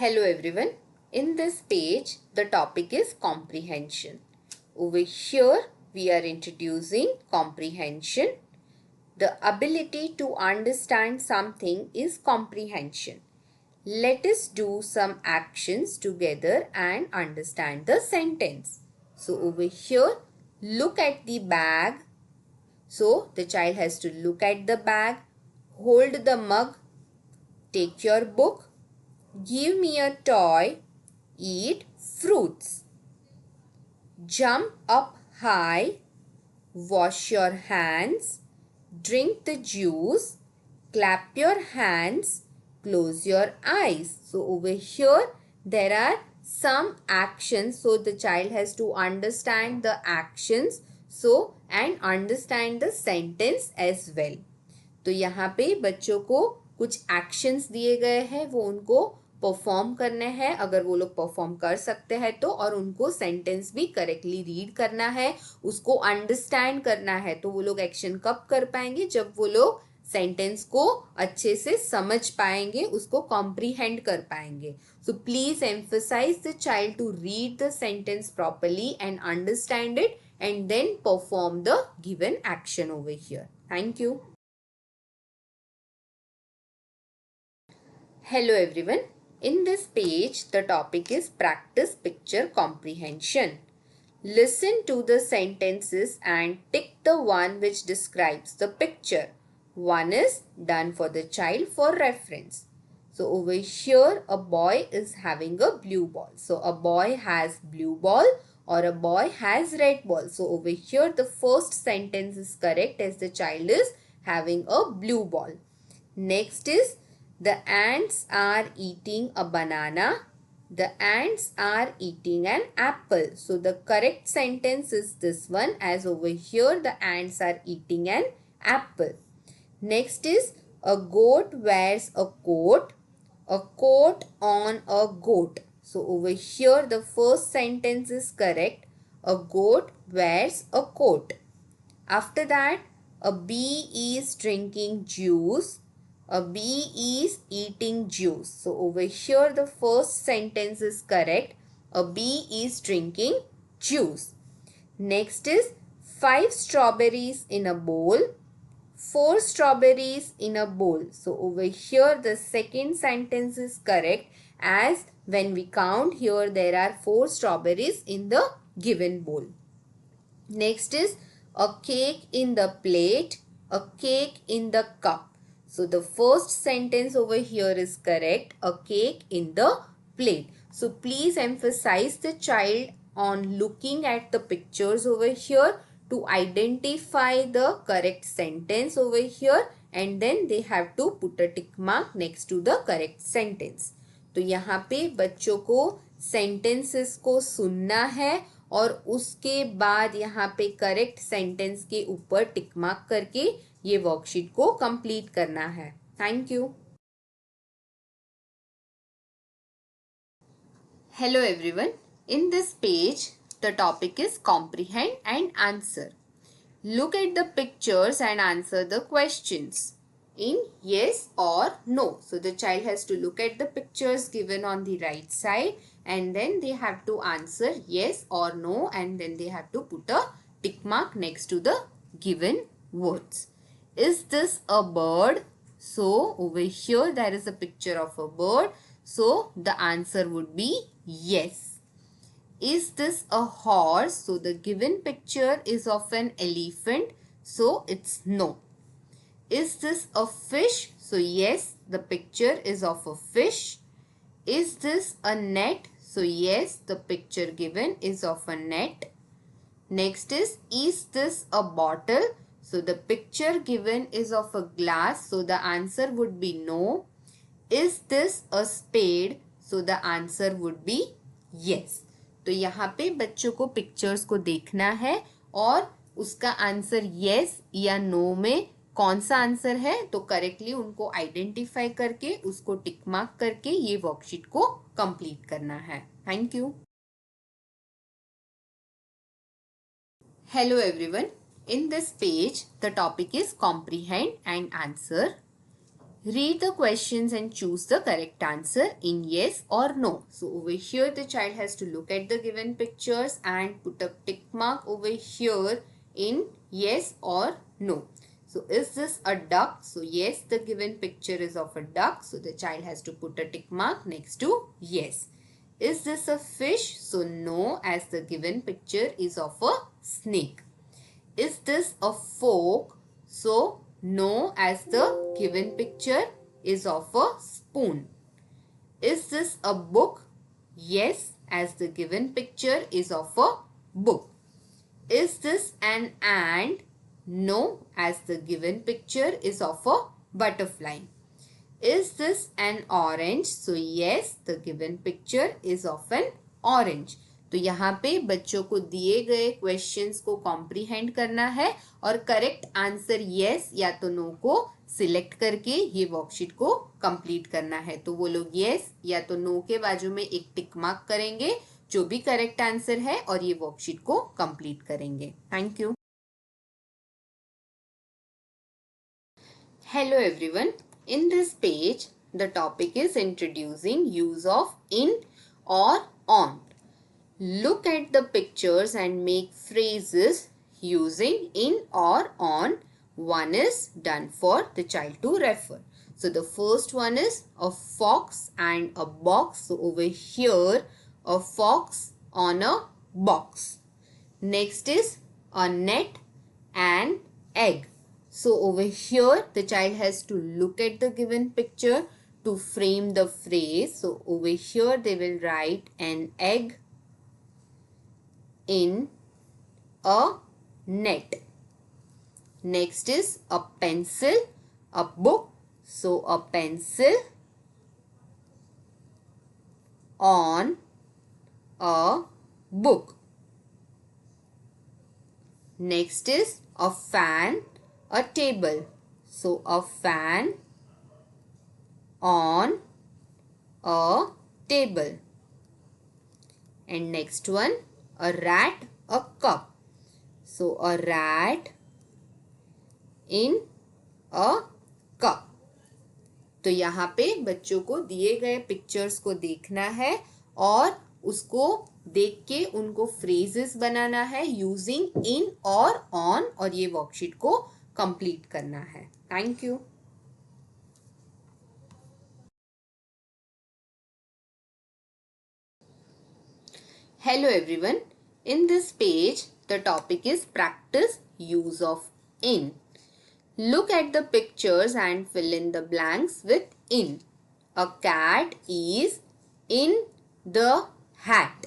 Hello everyone. In this page, the topic is comprehension. Over here, we are introducing comprehension. The ability to understand something is comprehension. Let us do some actions together and understand the sentence. So over here, look at the bag. So the child has to look at the bag, hold the mug, take your book, give me a toy, eat fruits, jump up high, wash your hands, drink the juice, clap your hands, close your eyes. So over here there are some actions. So the child has to understand the actions and understand the sentence as well. तो यहाँ पे बच्चों को कुछ actions दिए गए हैं, वो उनको परफॉर्म करने हैं. अगर वो लोग परफॉर्म कर सकते हैं तो, और उनको सेंटेंस भी करेक्टली रीड करना है, उसको अंडरस्टैंड करना है. तो वो लोग एक्शन कब कर पाएंगे? जब वो लोग सेंटेंस को अच्छे से समझ पाएंगे, उसको कॉम्प्रीहेंड कर पाएंगे. So please emphasise the child to read the sentence properly and understand it and then perform the given action over here. Thank you. Hello everyone. In this page, the topic is practice picture comprehension. Listen to the sentences and tick the one which describes the picture. One is done for the child for reference. So over here, a boy is having a blue ball. So a boy has blue ball or a boy has red ball. So over here, the first sentence is correct as the child is having a blue ball. Next is the ants are eating a banana. The ants are eating an apple. So the correct sentence is this one, as over here the ants are eating an apple. Next is a goat wears a coat on a goat. So over here the first sentence is correct. A goat wears a coat. After that, a bee is drinking juice. A bee is eating juice. So over here the first sentence is correct. A bee is drinking juice. Next is 5 strawberries in a bowl. 4 strawberries in a bowl. So over here the second sentence is correct, as when we count here there are 4 strawberries in the given bowl. Next is a cake in the plate, a cake in the cup. So the first sentence over here is correct, a cake in the plate. So please emphasize the child on looking at the pictures over here to identify the correct sentence over here, and then they have to put a tick mark next to the correct sentence. तो यहाँ पे बच्चों को sentences को सुनना है और उसके बाद यहाँ पे करेक्ट सेंटेंस के ऊपर टिक मार्क करके ये वर्कशीट को कंप्लीट करना है. Thank you. Hello everyone. In this page the topic is comprehend and answer. Look at the pictures and answer the questions in yes or no. So the child has to look at the pictures given on the right side and then they have to answer yes or no, and then they have to put a tick mark next to the given words. Is this a bird? So over here there is a picture of a bird. So the answer would be yes. Is this a horse? So the given picture is of an elephant. So it's no. Is this a fish? So yes, the picture is of a fish. Is this a net? So yes, the picture given is of a net. Next is this a bottle? So the picture given is of a glass. So the answer would be no. Is this a spade? So the answer would be yes. तो यहाँ पे बच्चों को pictures को देखना है और उसका आंसर यस या नो में कौन सा आंसर है तो करेक्टली उनको आइडेंटिफाई करके उसको टिक मार्क करके ये वर्कशीट को कंप्लीट करना है. Thank you. Hello everyone. In this page the topic is comprehend and answer. Read the questions and choose the correct answer in yes or no. So over here the child has to look at the given pictures and put a tick mark over here in yes or no. So is this a duck? So yes, the given picture is of a duck. So the child has to put a tick mark next to yes. Is this a fish? So no, as the given picture is of a snake. Is this a fork? So no, as the given picture is of a spoon. Is this a book? Yes, as the given picture is of a book. Is this an ant? No, as the given picture is of a butterfly. Is this an orange? So yes, the given picture is of an orange. तो यहाँ पे बच्चों को दिए गए questions को comprehend करना है और करेक्ट आंसर यस या तो नो को सिलेक्ट करके ये वर्कशीट को कंप्लीट करना है. तो वो लोग यस या तो नो के बाजू में एक टिक मार्क करेंगे जो भी करेक्ट आंसर है और ये वर्कशीट को कंप्लीट करेंगे. Thank you. Hello everyone. In this page, the topic is introducing use of in or on. Look at the pictures and make phrases using in or on. One is done for the child to refer. So the first one is a fox and a box. So over here, a fox on a box. Next is a net and egg. So over here, the child has to look at the given picture to frame the phrase. So over here, they will write an egg in a net. Next is a pencil, a book. So a pencil on a book. Next is a fan, a table. So a fan on a table. And next one, a rat, a cup. So a rat in a cup. तो यहाँ पे बच्चों को दिए गए pictures को देखना है और उसको देख के उनको फ्रेजेस बनाना है यूजिंग इन और ऑन और ये वर्कशीट को कंप्लीट करना है. Thank you. Hello everyone. In this page, the topic is practice use of in. Look at the pictures and fill in the blanks with in. A cat is in the hat.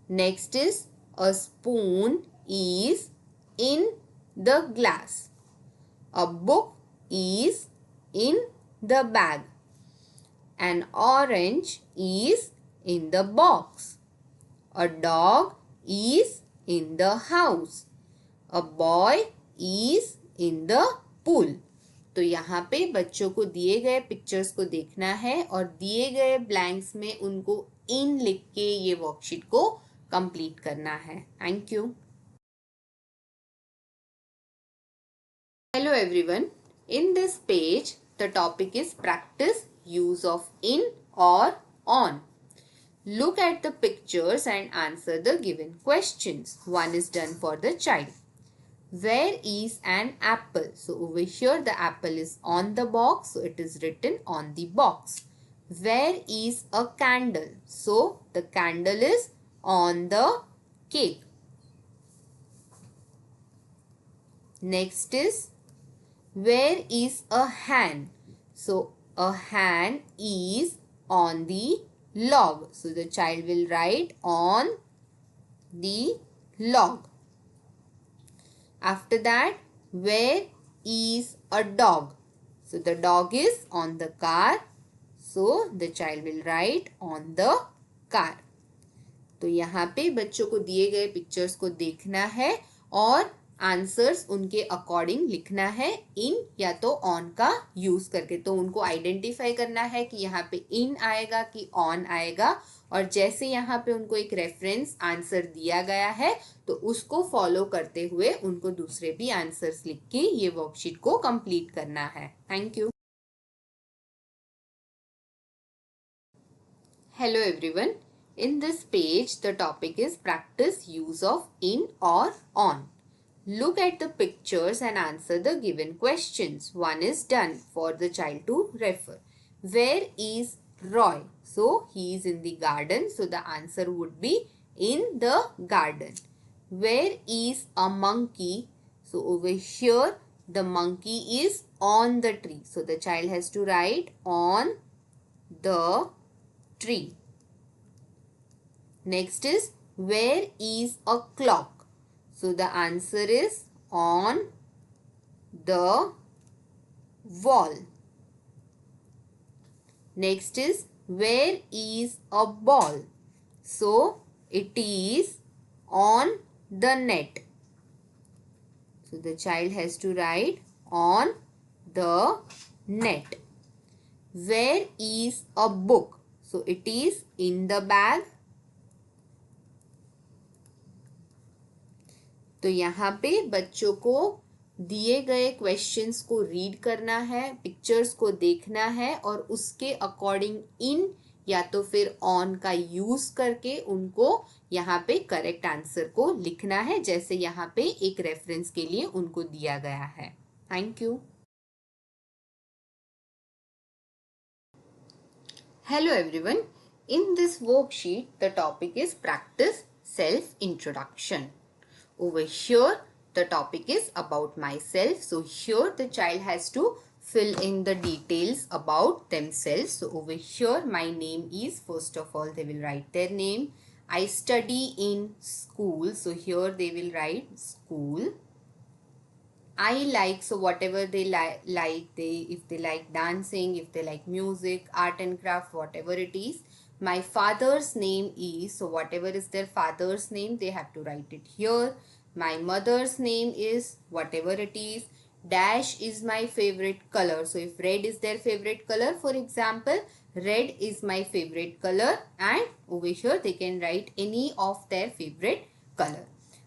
Next is a spoon is in the glass. A book is in the bag. An orange is in the box. A dog is in the house. A boy is in the pool. तो यहाँ पे बच्चों को दिए गए pictures को देखना है और दिए गए ब्लैंक्स में उनको इन लिख के ये वर्कशीट को कंप्लीट करना है. Thank you. Hello everyone. In this page, the topic is practice use of in or on. Look at the pictures and answer the given questions. One is done for the child. Where is an apple? So over here the apple is on the box. So it is written on the box. Where is a candle? So the candle is on the cake. Next is where is a hen? So a hen is on the log. So the child will write on the log. After that, where is a dog? So the dog is on the car. So the child will write on the car. तो यहाँ पे बच्चों को दिए गए pictures को देखना है और आंसर्स उनके अकॉर्डिंग लिखना है इन या तो ऑन का यूज करके. तो उनको आइडेंटिफाई करना है कि यहाँ पे इन आएगा कि ऑन आएगा और जैसे यहाँ पे उनको एक रेफरेंस आंसर दिया गया है तो उसको फॉलो करते हुए उनको दूसरे भी आंसर्स लिख के ये वर्कशीट को कंप्लीट करना है. Thank you. Hello everyone. In this page, the topic is practice use of in or on. Look at the pictures and answer the given questions. One is done for the child to refer. Where is Roy? So, he is in the garden. So, the answer would be in the garden. Where is a monkey? So, over here, the monkey is on the tree. So, the child has to write on the tree. Next is, where is a clock? So the answer is on the wall. Next is, where is a ball? So it is on the net. So the child has to write on the net. Where is a book? So it is in the bag. तो यहाँ पे बच्चों को दिए गए questions को read करना है, पिक्चर्स को देखना है और उसके अकॉर्डिंग इन या तो फिर ऑन का यूज करके उनको यहाँ पे करेक्ट आंसर को लिखना है, जैसे यहाँ पे एक रेफरेंस के लिए उनको दिया गया है. Thank you. Hello everyone. In this worksheet, the topic is practice self-introduction. Over here, the topic is about myself. So here the child has to fill in the details about themselves. So over here, my name is, first of all, they will write their name. I study in school. So here they will write school. I like, so whatever they like, if they like dancing, if they like music, art and craft, whatever it is. My father's name is, so whatever is their father's name, they have to write it here. My mother's name is, whatever it is. Dash is my favorite color. So if red is their favorite color, for example, red is my favorite color, and over here they can write any of their favorite color.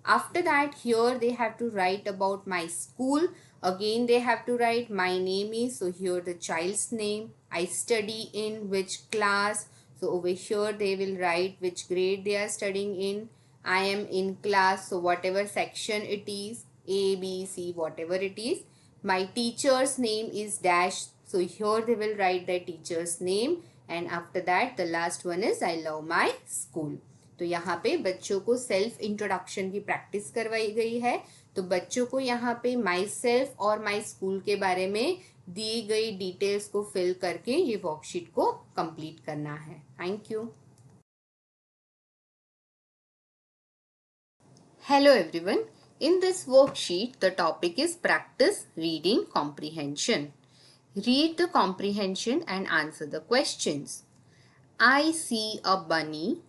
After that, here they have to write about my school. Again, they have to write my name is, so here the child's name. I study in which class. So over here they will write which grade they are studying in. I am in class, so whatever section it is, A, B, C, whatever it is. My teacher's name is dash. So here they will write their teacher's name. And after that, the last one is I love my school. तो यहाँ पे बच्चों को self introduction की practice करवाई गई है. तो बच्चों को यहाँ पे माई सेल्फ और माई स्कूल के बारे में दी गई डिटेल्स को फिल करके ये वर्कशीट को कंप्लीट करना है. Thank you. Hello everyone. In this worksheet, the topic is practice reading comprehension. Read the comprehension and answer the questions. I see a bunny.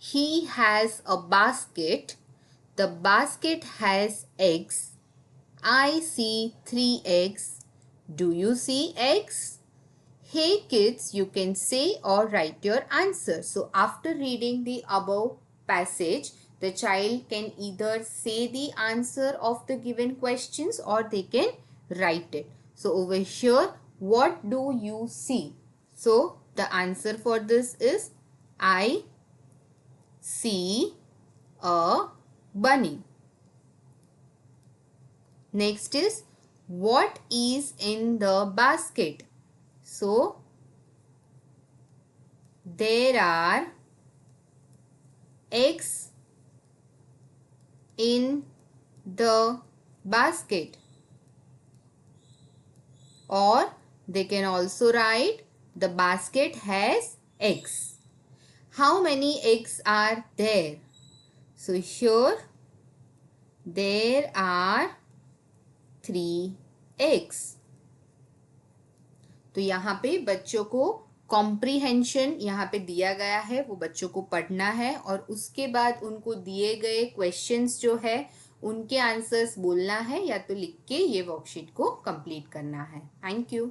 He has a basket. The basket has eggs. I see 3 eggs. Do you see eggs? Hey kids, you can say or write your answer. So after reading the above passage, the child can either say the answer of the given questions or they can write it. So over here, what do you see? So the answer for this is I see a bunny. Next is, what is in the basket? So there are eggs in the basket. Or they can also write the basket has eggs. How many eggs are there? So here there are 3 eggs. तो यहाँ पे बच्चों को comprehension यहाँ पे दिया गया है, वो बच्चों को पढ़ना है और उसके बाद उनको दिए गए क्वेश्चंस जो है उनके आंसर्स बोलना है या तो लिख के ये वर्कशीट को कंप्लीट करना है. Thank you.